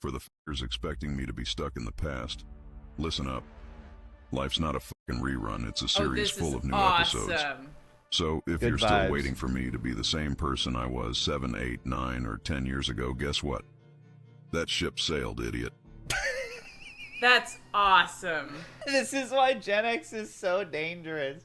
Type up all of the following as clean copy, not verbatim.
For the fuckers expecting me to be stuck in the past, listen up. Life's not a fucking rerun, it's a series full of new episodes. So, if you're still waiting for me to be the same person I was 7, 8, 9, or 10 years ago, guess what? That ship sailed, idiot. That's awesome. This is why Gen X is so dangerous.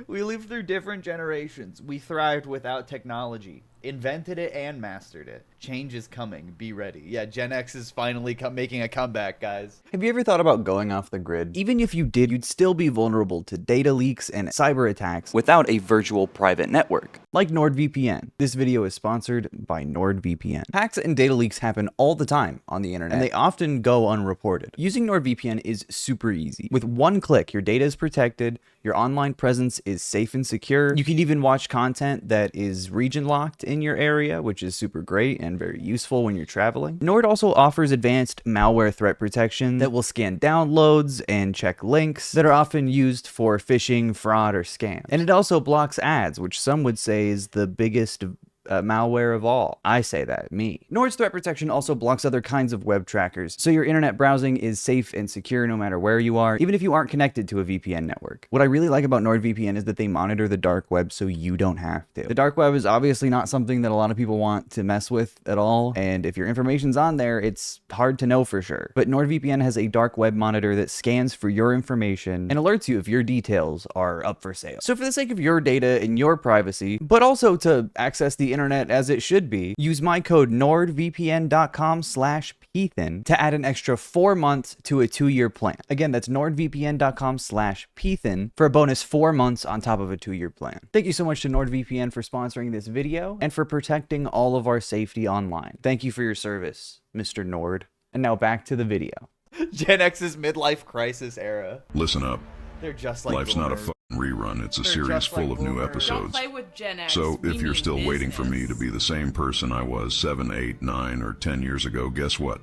We lived through different generations. We thrived without technology. Invented it and mastered it. Change is coming. Be ready. Yeah, Gen X is finally making a comeback, guys. Have you ever thought about going off the grid? Even if you did, you'd still be vulnerable to data leaks and cyber attacks without a virtual private network, like NordVPN. This video is sponsored by NordVPN. Hacks and data leaks happen all the time on the internet, and they often go unreported. Using NordVPN is super easy. With one click, your data is protected, your online presence is safe and secure. You can even watch content that is region locked in your area, which is super great and very useful when you're traveling. Nord also offers advanced malware threat protection that will scan downloads and check links that are often used for phishing, fraud, or scams. And it also blocks ads, which some would say is the biggest malware of all. I say that, me. Nord's threat protection also blocks other kinds of web trackers, so your internet browsing is safe and secure no matter where you are, even if you aren't connected to a VPN network. What I really like about NordVPN is that they monitor the dark web so you don't have to. The dark web is obviously not something that a lot of people want to mess with at all, and if your information's on there, it's hard to know for sure. But NordVPN has a dark web monitor that scans for your information and alerts you if your details are up for sale. So for the sake of your data and your privacy, but also to access the internet as it should be, use my code nordvpn.com/Pethan to add an extra 4 months to a 2-year plan. Again, that's nordvpn.com/Pethan for a bonus 4 months on top of a 2-year plan. Thank you so much to NordVPN for sponsoring this video and for protecting all of our safety online. Thank you for your service, Mr. Nord. And now back to the video. Gen X's midlife crisis era. Listen up. They're just like Life's not a fucking rerun, it's a series full of new Don't episodes. play with Gen X. So, We if you're mean still waiting for me to business. be the same person I was 7, 8, 9, or 10 years ago, guess what?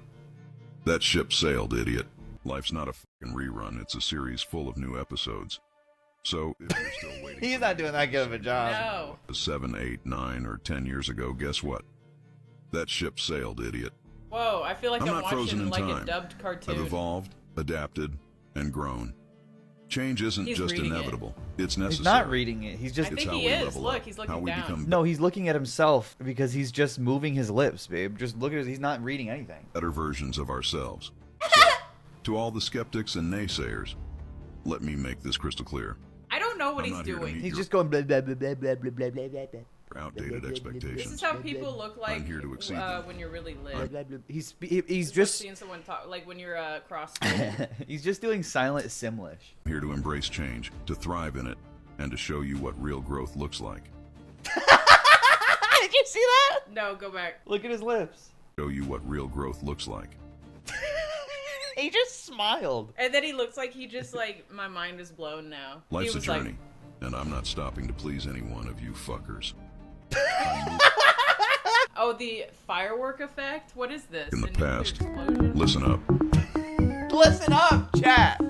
That ship sailed, idiot. Life's not a fucking rerun, it's a series full of new episodes. So, if you're still waiting He's for not me doing to that be good of a the job. No. 7, 8, 9, or 10 years ago, guess what? That ship sailed, idiot. Whoa, I feel like I'm I'm not frozen watching in like time. a dubbed cartoon. I've evolved, adapted, and grown. Change isn't He's just reading it. inevitable, it's necessary. He's not reading it. He's just... I It's think how he we is. level Look, up, he's looking how we down. become No, he's looking at himself because he's just moving his lips, babe. Just look at his... He's not reading anything. better versions of ourselves. So, to all the skeptics and naysayers, let me make this crystal clear. I don't know what I'm he's not here to doing. meet He's your just going blah, blah, blah, blah, blah, blah, blah, blah, blah. outdated This expectations. is how people look like here to exceed them. when you're really lit. Blah, blah, blah. He's It's like just... seeing someone talk, like when you're cross. He's just doing silent Simlish. I'm here to embrace change, to thrive in it, and to show you what real growth looks like. Did you see that? No, go back. Look at his lips. Show you what real growth looks like. He just smiled. And then he looks like he just like my mind is blown now. Life's he a was journey, and I'm not stopping to please any one of you fuckers. Oh, the firework effect. What is this? In the A nuclear past. explosion? Listen up. Listen up, chat.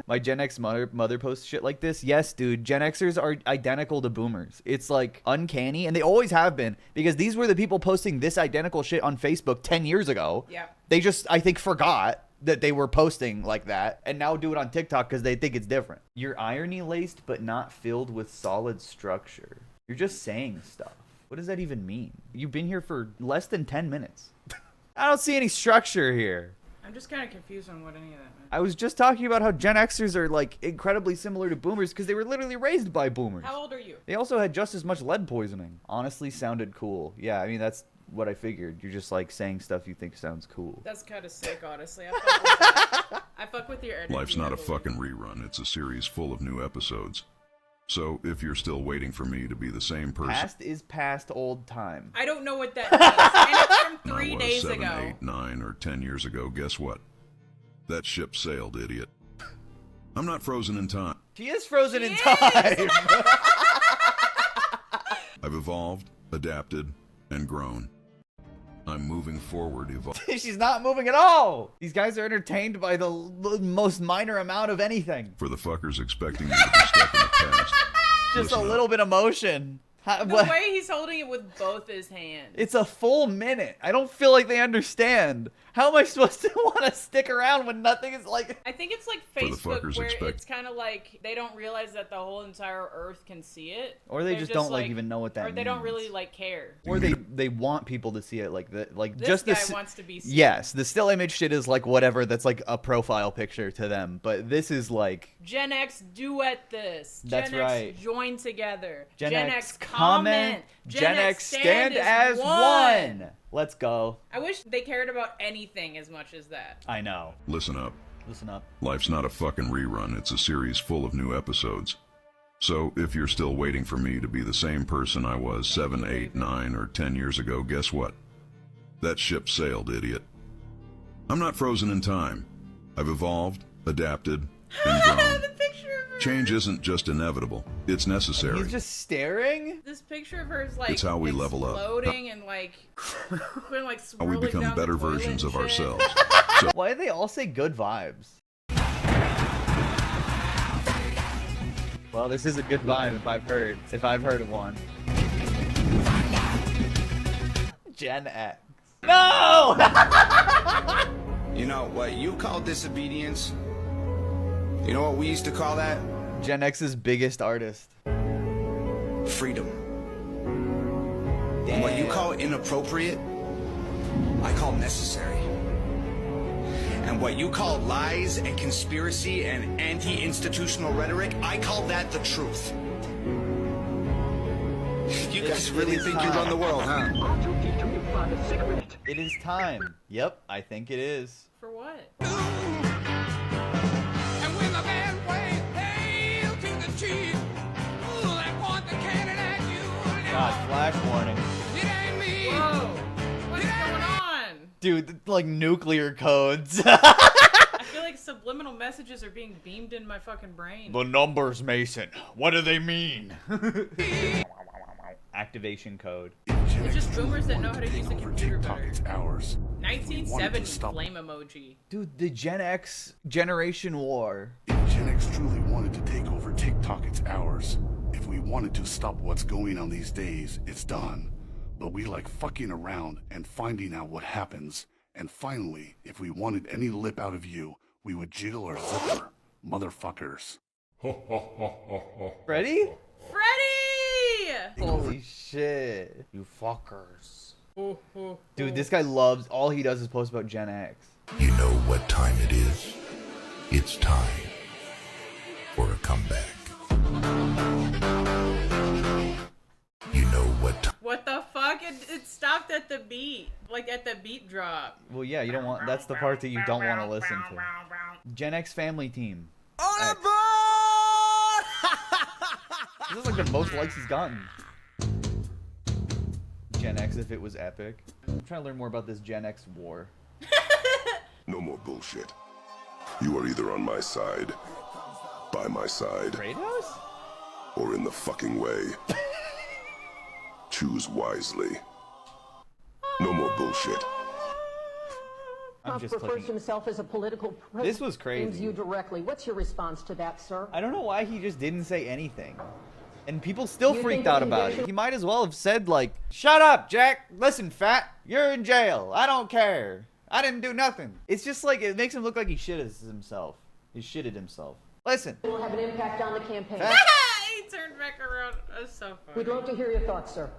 My Gen X mother posts shit like this. Yes, dude. Gen Xers are identical to boomers. It's like uncanny, and they always have been, because these were the people posting this identical shit on Facebook 10 years ago. Yeah. They just, I think, forgot that they were posting like that, and now do it on TikTok because they think it's different. You're irony laced, but not filled with solid structure. You're just saying stuff. What does that even mean? You've been here for less than 10 minutes. I don't see any structure here. I'm just kind of confused on what any of that meant. I was just talking about how Gen Xers are like incredibly similar to boomers because they were literally raised by boomers. How old are you? They also had just as much lead poisoning. Honestly, sounded cool. Yeah, I mean, that's what I figured. You're just like saying stuff you think sounds cool. That's kind of sick, honestly. I fuck with that. I fuck with your energy. Life's not I a believe. fucking rerun, it's a series full of new episodes. So, if you're still waiting for me to be the same person Past is past old time. I don't know what that means. And it's from I 3 was days 7, ago. 8, 9, or 10 years ago, guess what? That ship sailed, idiot. I'm not frozen in time. She is frozen in She time. I've evolved, adapted, and grown. I'm moving forward, She's not moving at all. These guys are entertained by the most minor amount of anything. for the fuckers expecting me to be stuck in the past. Just Listen a up. little bit of motion. The way he's holding it with both his hands. It's a full minute. I don't feel like they understand. How am I supposed to want to stick around when nothing is like... I think it's like Facebook where it's kind of like they don't realize that the whole entire Earth can see it. Or they just don't like even know what that means. Or they don't really like care. Or they want people to see it like that. Like this just guy wants to be seen. Yes, the still image shit is like whatever. That's like a profile picture to them. But this is like... Gen X duet this. That's Gen right. X join together. Gen X comment. Gen X stand as one. Let's go. I wish they cared about anything as much as that. I know. Listen up. Listen up. Life's not a fucking rerun. It's a series full of new episodes. So if you're still waiting for me to be the same person I was 7, 8, 9, or 10 years ago, guess what? That ship sailed, idiot. I'm not frozen in time. I've evolved, adapted, and grown. The picture of her. Change isn't just inevitable. It's necessary. He's just staring? This picture of her is like It's how we level up. Exploding and like putting like How we swirling become down better the toilet versions and of shit. ourselves. So Why do they all say good vibes? Well, this is a good vibe if I've heard of one. Gen X. No! You know what you call disobedience? You know what we used to call that? Gen X's biggest artist. Freedom. And what you call inappropriate, I call necessary. And what you call lies and conspiracy and anti-institutional rhetoric, I call that the truth. You guys really think you run the world, huh? It is time. Yep, I think it is. For what? And when the band plays hail to the chief, they point the cannon at you. God, flash warning. It ain't me. Whoa! What's going on? Dude, like nuclear codes. I feel like subliminal messages are being beamed in my fucking brain. The numbers, Mason. What do they mean? Activation code. It's just boomers that know how to use the computer TikTok, better. it's ours. 1970 flame emoji. Dude, the Gen X generation war. If Gen X truly wanted to take over TikTok, it's ours. If we wanted to stop what's going on these days, it's done. But we like fucking around and finding out what happens. And finally, if we wanted any lip out of you, we would jiggle our zipper. Motherfuckers. Ready? Freddy! Holy shit. You fuckers. Dude, this guy loves, all he does is post about Gen X. You know what time it is? It's time for a comeback. You know what time. What the fuck? It stopped at the beat. Like at the beat drop. Well, yeah, you don't want, that's the part that you don't want to listen to. Gen X family team. X. This is like the most likes he's gotten. Gen X if it was epic. I'm trying to learn more about this Gen X war. No more bullshit. You are either on my side, by my side, Kratos? or in the fucking way. Choose wisely. No more bullshit. I'm just refers to clicking. himself as a political prisoner. This was crazy. Names you directly. What's your response to that, sir? I don't know why he just didn't say anything. And people still You freaked think out the about it. conviction- He might as well have said like, shut up, Jack. Listen, fat. You're in jail. I don't care. I didn't do nothing. It's just like, it makes him look like he shitted himself. He shitted himself. Listen. It will have an impact on the campaign. Fat. He turned back around. That's so We'd funny. love to hear your thoughts, sir.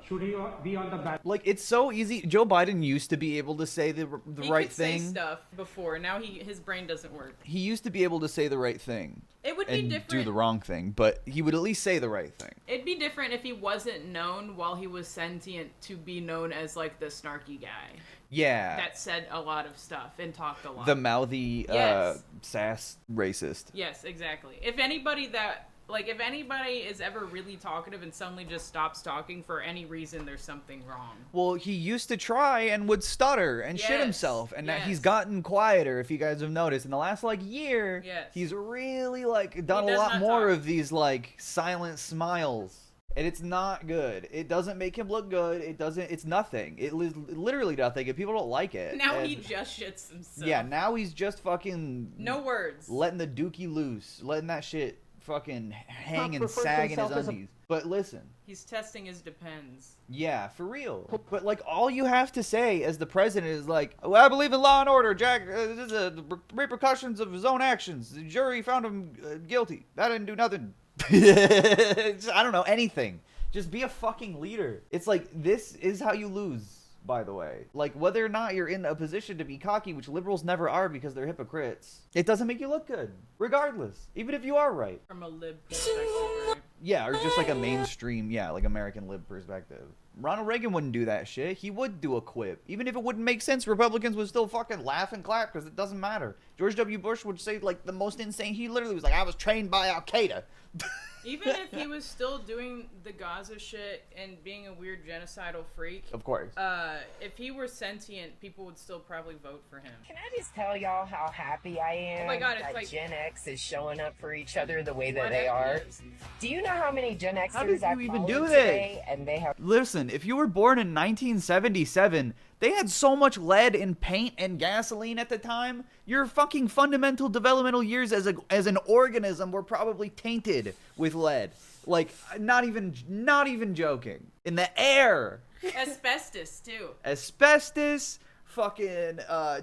Like, it's so easy. Joe Biden used to be able to say the He right could say thing. stuff before. Now his brain doesn't work. He used to be able to say the right thing. It would be And different. do the wrong thing, but he would at least say the right thing. It'd be different if he wasn't known while he was sentient to be known as like the snarky guy Yeah. that said a lot of stuff and talked a lot. The mouthy, Yes. sass racist. Yes, exactly. If anybody is ever really talkative and suddenly just stops talking for any reason, there's something wrong. Well, he used to try and would stutter and shit Yes, himself, and now he's yes. gotten quieter. If you guys have noticed, in the last like year, Yes. he's really like done a does lot not more talk. of these like silent smiles, and it's not good. It doesn't make him look good. It doesn't. It's nothing. It literally nothing. And people don't like it. Now And he just shits himself. yeah. Now he's just fucking No words. letting the dookie loose, letting that shit fucking hanging, referred to sagging his himself as a- undies. But listen. He's testing his depends. Yeah, for real. But like, all you have to say as the president is like, well, I believe in law and order. Jack, this is the repercussions of his own actions. The jury found him guilty. That didn't do nothing. I don't know, anything. Just be a fucking leader. It's like, this is how you lose, by the way. Like, whether or not you're in a position to be cocky, which liberals never are because they're hypocrites, it doesn't make you look good, regardless, even if you are right. From a lib perspective, right? Yeah, or just like a mainstream, yeah, like American lib perspective. Ronald Reagan wouldn't do that shit. He would do a quip. Even if it wouldn't make sense, Republicans would still fucking laugh and clap because it doesn't matter. George W. Bush would say like the most insane, he literally was like, I was trained by Al-Qaeda. Even if he was still doing the Gaza shit and being a weird genocidal freak, Of course. if he were sentient, people would still probably vote for him. Can I just tell y'all how happy I am Oh my God, it's that like- Gen X is showing up for each other the way that What they up, are? yes. Do you know how many Gen Xers How did you I've even followed do this? today, and they have Listen, if you were born in 1977, they had so much lead in paint and gasoline at the time. Your fucking fundamental developmental years as an organism were probably tainted with lead. Like, not even joking. In the air. Asbestos too. Asbestos, fucking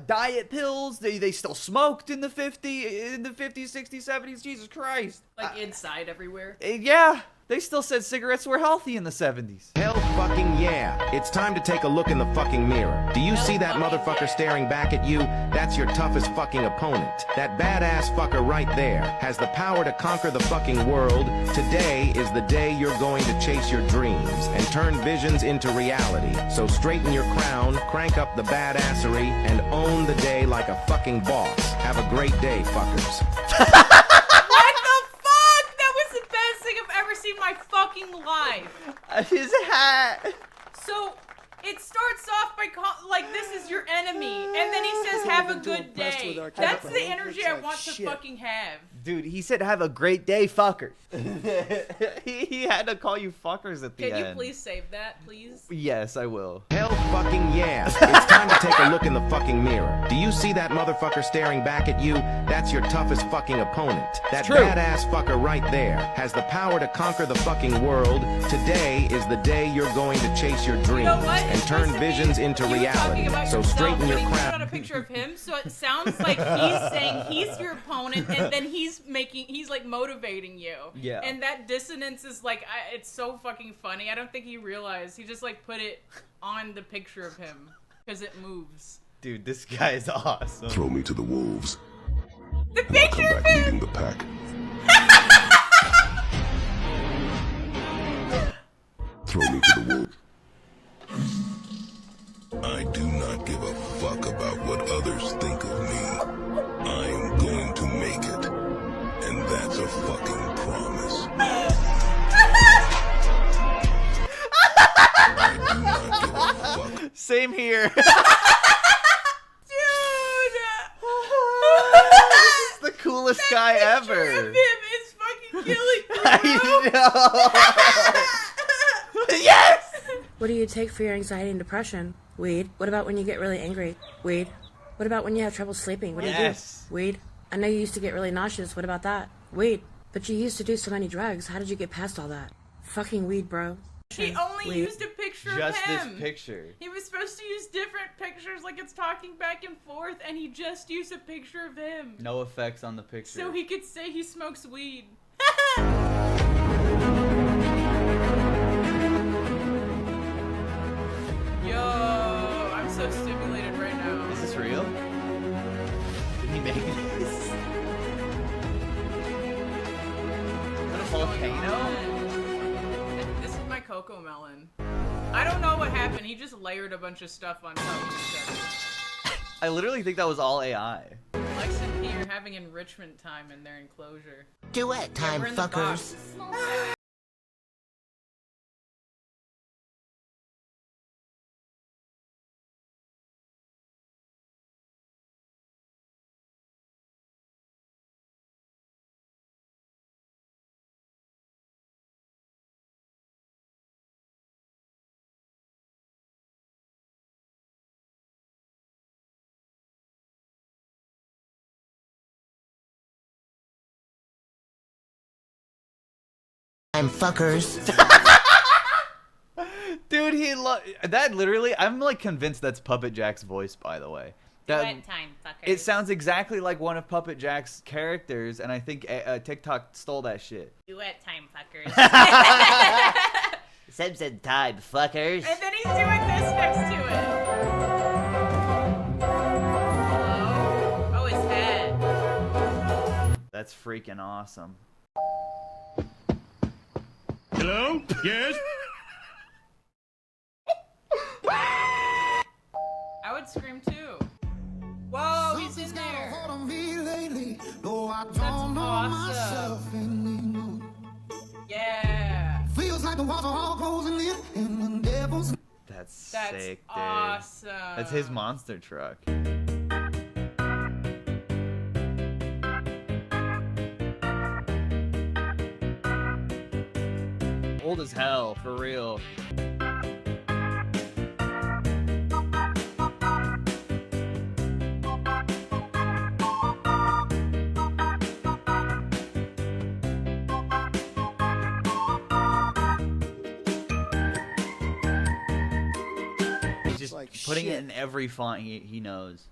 diet pills. They still smoked in the 50s, 60s, 70s. Jesus Christ. Like inside everywhere. Yeah, they still said cigarettes were healthy in the 70s. Hell fucking yeah. It's time to take a look in the fucking mirror. Do you see that motherfucker staring back at you? That's your toughest fucking opponent. That badass fucker right there has the power to conquer the fucking world. Today is the day you're going to chase your dreams and turn visions into reality. So straighten your crown, crank up the badassery, and own the day like a fucking boss. Have a great day, fuckers. What the fuck? That was the best thing I've ever seen in my fucking life. His hat. So it starts off by like, this is your enemy, and then he says, "Have a good day." That's the energy I want to fucking have. Dude, he said, have a great day, fuckers. he had to call you fuckers at the end. Can you please save that, please? Yes, I will. Hell fucking yeah. It's time to take a look in the fucking mirror. Do you see that motherfucker staring back at you? That's your toughest fucking opponent. That badass fucker right there has the power to conquer the fucking world. Today is the day you're going to chase your dreams and turn visions into reality. So straighten your crown. He put crown. on a picture of him, so it sounds like he's saying he's your opponent, and then he's like motivating you. Yeah. And that dissonance is like, it's so fucking funny. I don't think he realized. He just like put it on the picture of him because it moves. Dude, this guy is awesome. Throw me to the wolves. The And I'll come picture of back him. leading the pack. Throw me to the wolves. I do not give a fuck about what others think of me. I'm going to make it. And that's a fucking promise. I do not give a fuck. Same here. Dude! He's the coolest guy Picture ever. of him is fucking killing me, bro. I know. Yes! What do you take for your anxiety and depression? Weed. What about when you get really angry? Weed. What about when you have trouble sleeping? What do you do? Weed. I know you used to get really nauseous. What about that? Weed. But you used to do so many drugs. How did you get past all that? Fucking weed, bro. He only used a picture Just of him. this picture. He was supposed to use different pictures, like it's talking back and forth, and he just used a picture of him. No effects on the picture. So he could say he smokes weed. Yo, I'm so stimulated right now. Is this real? Did he make this? Is that a volcano? This is my cocoa melon. I don't know what happened. He just layered a bunch of stuff on top of each other. I literally think that was all AI. Lex and P are having enrichment time in their enclosure. Duet time, we're in the fuckers. box. time, fuckers. Dude, that literally, I'm like convinced that's Puppet Jack's voice, by the way. Duet time, fuckers. It sounds exactly like one of Puppet Jack's characters, and I think TikTok stole that shit. Duet time, fuckers. Simpson time, fuckers. And then he's doing this next to it. Hello? Oh, his head. That's freaking awesome. Hello? Yes? I would scream too. Whoa, he's in there. That's awesome. Yeah. Feels like the walls are all closing in and the devil's. That's sick, dude. Awesome. That's his monster truck. Old as hell, for real. He's just like putting it in every font he knows.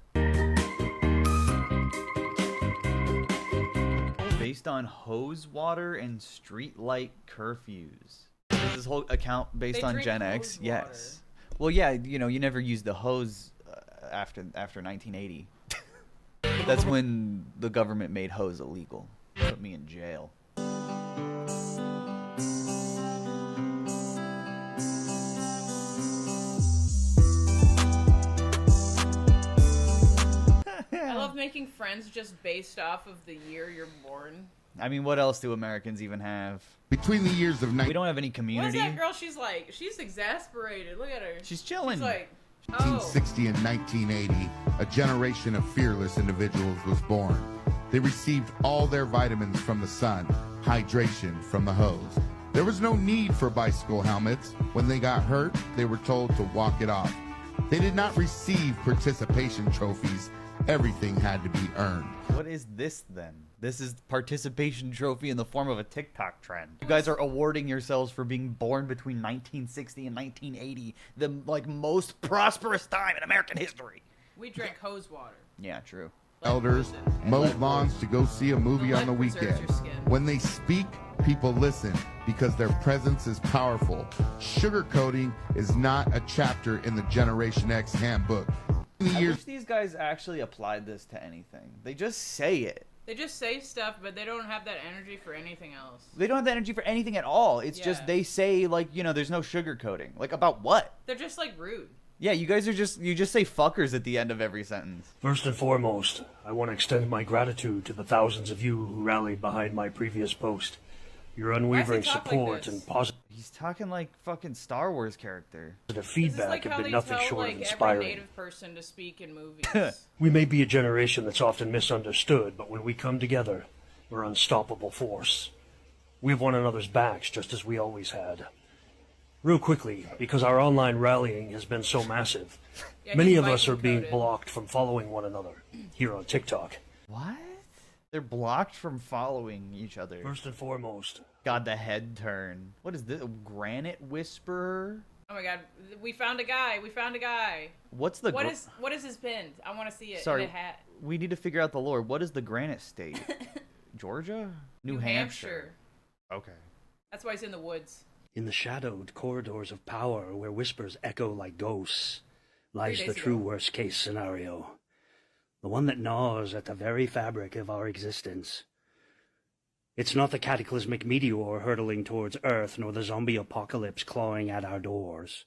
Based on hose water and street light curfews. Is this whole account based on Gen X? Yes. Well, yeah, you know, you never used the hose after 1980. That's when the government made hose illegal. Put me in jail. I love making friends just based off of the year you're born. I mean, what else do Americans even have? Between the years of we don't have any community. What is that girl? She's like, she's exasperated. Look at her. She's chilling. She's like, 1960 and 1980, a generation of fearless individuals was born. They received all their vitamins from the sun, hydration from the hose. There was no need for bicycle helmets. When they got hurt, they were told to walk it off. They did not receive participation trophies. Everything had to be earned. What is this then? This is participation trophy in the form of a TikTok trend. You guys are awarding yourselves for being born between 1960 and 1980, the like most prosperous time in American history. we drank hose water. Yeah, true. Elders mowed lawns to go see a movie on the weekend. When they speak, people listen because their presence is powerful. Sugarcoating is not a chapter in the Generation X handbook. I wish these guys actually applied this to anything. They just say it. They just say stuff, but they don't have that energy for anything else. They don't have that energy for anything at all. It's just they say, like, you know, there's no sugarcoating. Like, about what? They're just, like, rude. Yeah, you guys are you just say fuckers at the end of every sentence. First and foremost, I want to extend my gratitude to the thousands of you who rallied behind my previous post. Your unwavering support and positive. He's talking like fucking Star Wars character. Feedback have been nothing short of inspiring. Every native person to speak in movies. We may be a generation that's often misunderstood, but when we come together, we're an unstoppable force. We have one another's backs, just as we always had. Real quickly, because our online rallying has been so massive, many of us are being blocked from following one another here on TikTok. What? They're blocked from following each other. First and foremost. God, the head turn. What is this? A granite whisperer? Oh my god, we found a guy. We found a guy. What's the what is his pin? I want to see it. Sorry, in a hat. We need to figure out the lore. What is the granite state? Georgia? New Hampshire. Okay. That's why he's in the woods. In the shadowed corridors of power where whispers echo like ghosts lies the true worst-case scenario. The one that gnaws at the very fabric of our existence. It's not the cataclysmic meteor hurtling towards Earth, nor the zombie apocalypse clawing at our doors.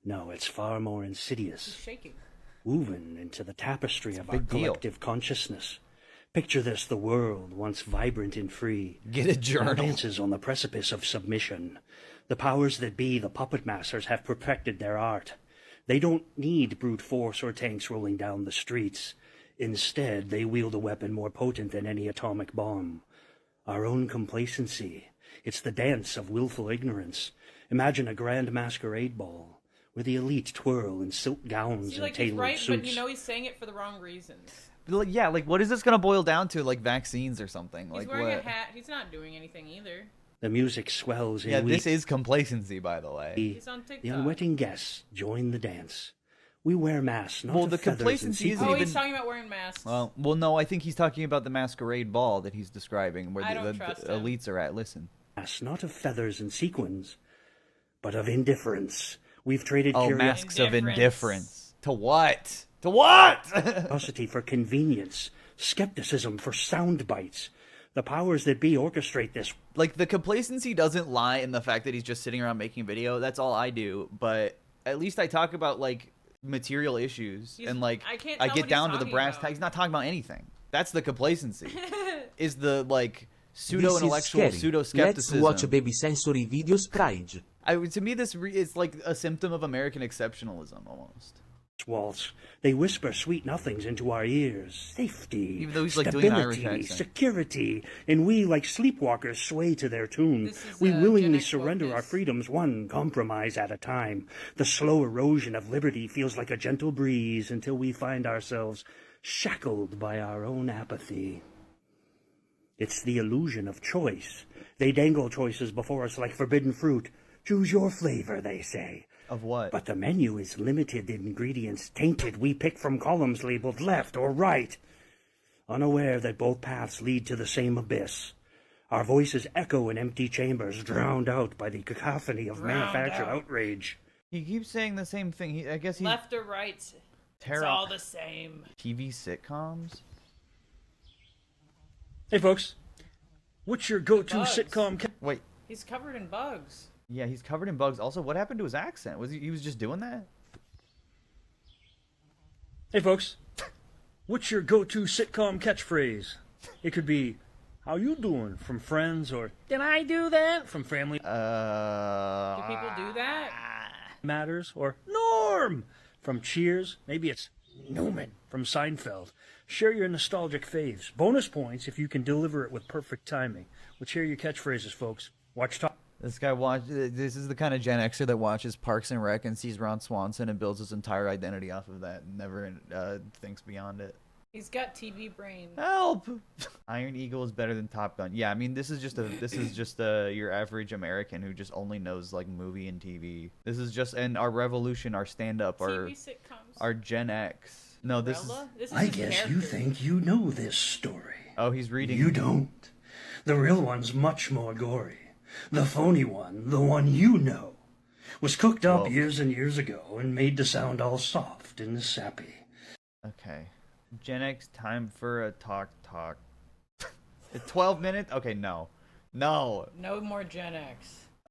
No, it's far more insidious. He's shaking. Woven into the tapestry of our collective consciousness. Picture this, the world, once vibrant and free. Get a journal. Dances on the precipice of submission. The powers that be, the puppet masters, have perfected their art. They don't need brute force or tanks rolling down the streets. Instead, they wield a weapon more potent than any atomic bomb. Our own complacency. It's the dance of willful ignorance. Imagine a grand masquerade ball, where the elite twirl in silk gowns and tailored suits. But you know he's saying it for the wrong reasons. Yeah, like, what is this gonna boil down to? Like, vaccines or something? He's like, wearing what? a hat. He's not doing anything either. The music swells in. Yeah, this is complacency, by the way. He's on TikTok. The unwitting guests join the dance. We wear masks, not well, of the feathers complacency and isn't he's talking about wearing masks. Well, no, I think he's talking about the masquerade ball that he's describing, where the elites are at. Listen. Masks, not of feathers and sequins, but of indifference. We've traded masks of indifference. To what? To what? Curiosity for convenience, skepticism for sound bites. The powers that be orchestrate this. Like, the complacency doesn't lie in the fact that he's just sitting around making a video. That's all I do. But at least I talk about, like, material issues. And, like, I get down to the brass tacks. He's not talking about anything. That's the complacency. Is the, like, pseudo-intellectual, pseudo-skepticism. Let's watch baby sensory videos, Pride. To me, this is like a symptom of American exceptionalism, almost. Waltz. They whisper sweet nothings into our ears. Safety, even though he's like stability, doing an Irish accent. Security, and we, like sleepwalkers, sway to their tune. We willingly surrender our freedoms, one compromise at a time. The slow erosion of liberty feels like a gentle breeze until we find ourselves shackled by our own apathy. It's the illusion of choice. They dangle choices before us like forbidden fruit. Choose your flavor, they say. Of what? But the menu is limited ingredients, tainted. We pick from columns labeled left or right, unaware that both paths lead to the same abyss. Our voices echo in empty chambers, drowned out by the cacophony of manufactured outrage. He keeps saying the same thing. I guess he... Left or right, it's all the same. TV sitcoms? Hey, folks. What's your go-to sitcom? Wait. He's covered in bugs. Yeah, he's covered in bugs. Also, what happened to his accent? Was he was just doing that? Hey, folks. What's your go-to sitcom catchphrase? It could be, "How you doing?" from Friends, or "Did I do that?" from Family Do people do that? Matters, or "Norm" from Cheers. Maybe it's Newman from Seinfeld. Share your nostalgic faves. Bonus points if you can deliver it with perfect timing. Let's hear your catchphrases, folks. Watch top. This is the kind of Gen Xer that watches Parks and Rec and sees Ron Swanson and builds his entire identity off of that and never thinks beyond it. He's got TV brain. Help! Iron Eagle is better than Top Gun. Yeah, I mean, this is just your average American who just only knows like movie and TV. This is just and our revolution, our stand-up, our Gen X. No, this is I guess you think you know this story. Oh, he's reading. You don't. The real one's much more gory. The phony one, the one you know, was cooked up years and years ago and made to sound all soft and sappy. Okay. Gen X, time for a talk. 12 minutes? Okay, no. No. No more Gen X.